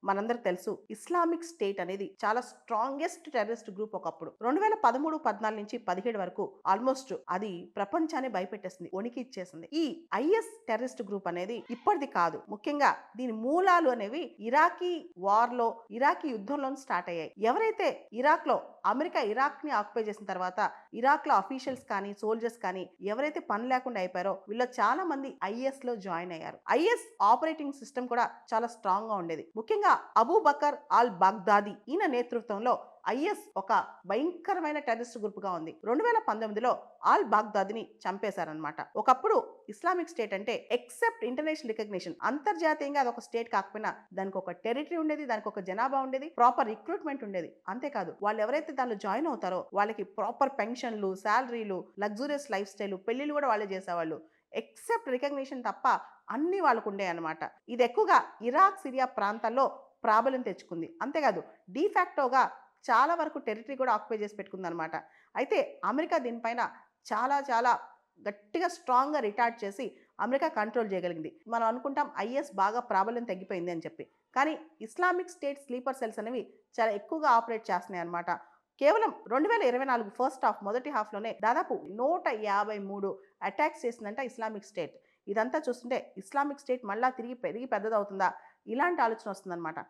మనందరికి తెలుసు Islamic state అనేది చాలా స్ట్రాంగెస్ట్ టెర్రరిస్ట్ గ్రూప్ ఒకప్పుడు 2013-14 నుంచి 17 వరకు ఆల్మోస్ట్ అది ప్రపంచాన్ని భయపెట్టేసింది, వణికి ఇచ్చేసింది. ఈ ఐఎస్ టెర్రరిస్ట్ గ్రూప్ అనేది ఇప్పటిది కాదు. ముఖ్యంగా దీని మూలాలు అనేవి ఇరాకీ యుద్ధంలో స్టార్ట్ అయ్యాయి. ఎవరైతే ఇరాక్ లో ఇరాక్ ని ఆక్యుపై చేసిన తర్వాత ఇరాక్ లో అఫీషియల్స్ కానీ సోల్జర్స్ కానీ ఎవరైతే పని లేకుండా అయిపోయారో వీళ్ళు చాలా మంది ఐఎస్ లో జాయిన్ అయ్యారు. ఐఎస్ ఆపరేటింగ్ సిస్టమ్ కూడా చాలా స్ట్రాంగ్ గా ఉండేది. ముఖ్యంగా అబూ బకర్ అల్ బాగ్దాది ఈయన నేతృత్వంలో ఐఎస్ ఒక భయంకరమైన టెర్రరిస్ట్ గ్రూప్ గా ఉంది. 2019లో ఆల్ బాగ్దాదిని చంపేశారనమాట. ఒకప్పుడు ఇస్లామిక్ స్టేట్ అంటే ఎక్సెప్ట్ ఇంటర్నేషనల్ రికగ్నిషన్, అంతర్జాతీయంగా అది ఒక స్టేట్ కాకపోయినా దానికి ఒక టెరిటరీ ఉండేది, దానికి ఒక జనాభా ఉండేది, ప్రాపర్ రిక్రూట్మెంట్ ఉండేది. అంతేకాదు వాళ్ళు ఎవరైతే దానిలో జాయిన్ అవుతారో వాళ్ళకి ప్రాపర్ పెన్షన్లు, శాలరీలు, లగ్జూరియస్ లైఫ్ స్టైల్, పెళ్లిళ్ళు కూడా వాళ్ళే చేసేవాళ్ళు. ఎక్సెప్ట్ రికగ్నిషన్ తప్ప అన్ని వాళ్ళకు ఉండే అనమాట. ఇది ఎక్కువగా ఇరాక్, సిరియా ప్రాంతాల్లో ప్రాబల్యం తెచ్చుకుంది. అంతేకాదు డిఫాక్టోగా చాలా వరకు టెరిటరీ కూడా ఆక్యుపై చేసి పెట్టుకుంది అనమాట. అయితే అమెరికా దీనిపైన చాలా చాలా గట్టిగా స్ట్రాంగ్గా రిటార్ట్ చేసి అమెరికా కంట్రోల్ చేయగలిగింది. మనం అనుకుంటాం ఐఎస్ బాగా ప్రాబల్యం తగ్గిపోయింది అని చెప్పి, కానీ ఇస్లామిక్ స్టేట్ స్లీపర్ సెల్స్ అనేవి చాలా ఎక్కువగా ఆపరేట్ చేస్తున్నాయి అనమాట. కేవలం 2024 ఫస్ట్ హాఫ్ మొదటి హాఫ్లోనే దాదాపు 153 అటాక్స్ చేసిందంట ఇస్లామిక్ స్టేట్. ఇదంతా చూస్తుంటే ఇస్లామిక్ స్టేట్ మళ్ళా తిరిగి పెద్దదవుతుందా ఇలాంటి ఆలోచన వస్తుందన్నమాట.